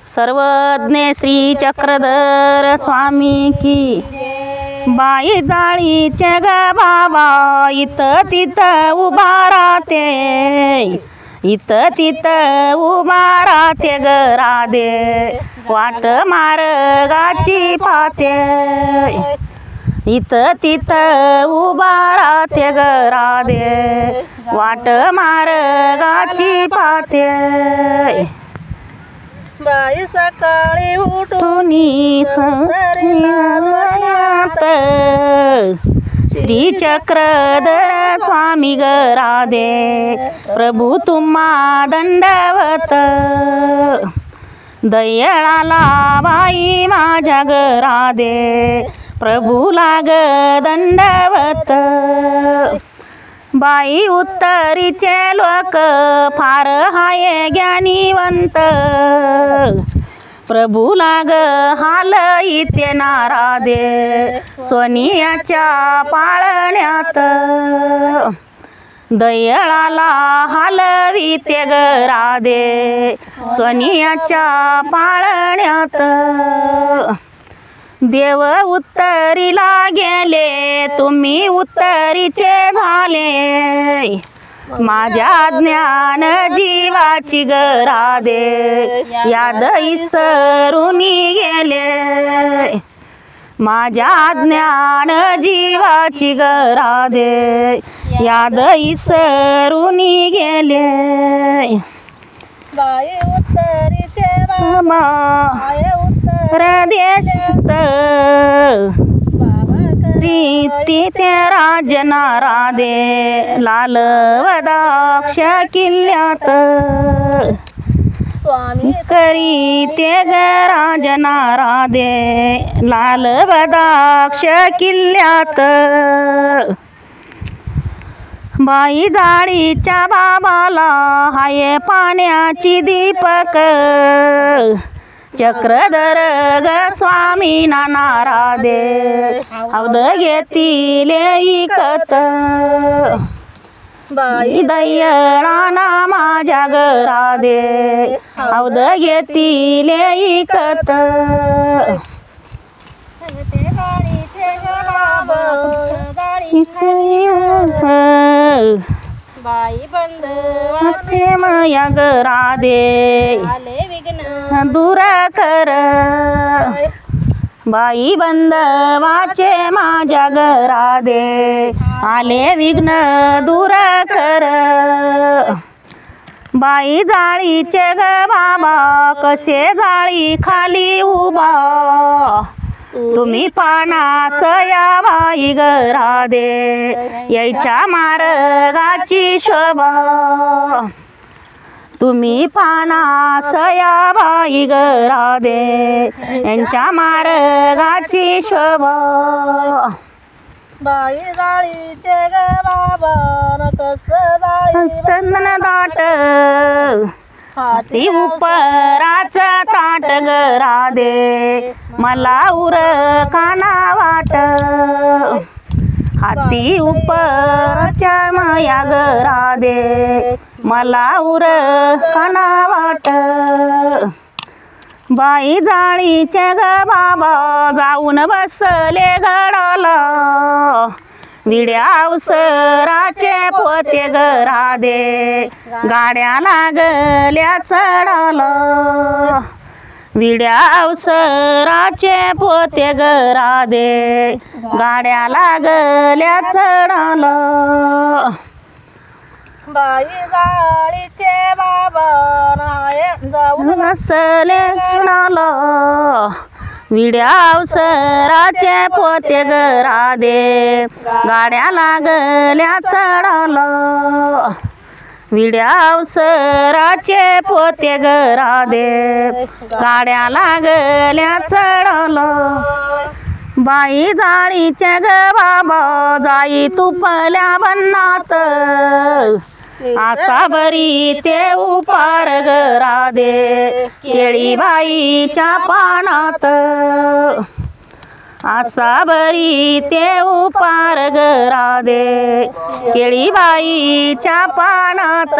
सर्वज्ञ श्री चक्रधर स्वामी की बाई जाळीचे ग बाबा इथं तिथं उभा राहते, इथं तिथं उभा राहते ग राधे, वाट मार्गाची पाहते, इथं तिथं उभा राहते ग राधे, वाट मार्गाची पाहते। बाई सकाळी उठून संध्यात श्री चक्रधर स्वामी ग राधे, प्रभू तुम्हा दंडवत, दयळाला बाई माझ्या ग राधे, प्रभूला ग दंडवत। बाई उत्तरीचे लोक फार हाय ज्ञानीवंत, प्रभूला ग हालईते ना राधे, सोनियाच्या पाळण्यात, दयळाला हालवीते ग राधे, सोनियाच्या पाळण्यात। देव उत्तरीला गेले तुम्ही उत्तरीचे झाले, माझ्या ज्ञान जीवाची ग राधे, याद इसरून गेले, माझ्या ज्ञान जीवाची ग राधे, याद इसरून गेले। बाई उत्तरीचे बाबा प्रदेशात रीती ते राजना राधे, लाल वदाक्ष किल्ल्यात स्वामी करी ते ग राजना राधे, लाल वदाक्ष किल्ल्यात। बाई जाळीच्या बाबाला हाय पाण्याची दीपक, चक्रधर ग स्वामी नाना राधे, हौद घेतीले इकत, बाई दयळाना माझ्या ग राधे, हौद घेतीले इकत। बाई बंद वाचे माया ग राधे, आले विघ्न दूर कर, बाई बंद वाचे माझ्या ग राधे, आले विघ्न दूर कर। बाई जाळीचे ग बाबा कसे जाळी खाली उभा, तुम्ही पानास या बाई ग राधे, यायच्या मार्गाची शोभा, तुम्ही पानास या बाई ग राधे, यांच्या मार्गाची शोभा। बाई जाळीचे ग बाबा कस जाळी चंदन दाट हाती उपराच ताट ग राधे, मला उर काना वाट, हाती उपराच्या माया ग राधे, मला उर काना वाट। बाई जाळीचे ग बाबा जाऊन बसले गडाला, विड्या अवसराचे पोते ग राधे, गाड्या लागल्या चढाला, विड्या अवसराचे पोते ग राधे, गाड्या लागल्या चढाला। बाई जाळीचे बाबा जाऊन बसले गडाला, विड्या अवसराचे पोते ग राधे, गाड्या लागल्या चढाला, विड्या अवसराचे पोते ग राधे, गाड्या लागल्या चढाला। बाई जाळीचे ग बाबा जाई तुपल्या बन्नात, आसा बरी ते उपार ग राधे, केळी बाईच्या पानात, आसा बरी ते उपार ग राधे, केळी बाईच्या पानात।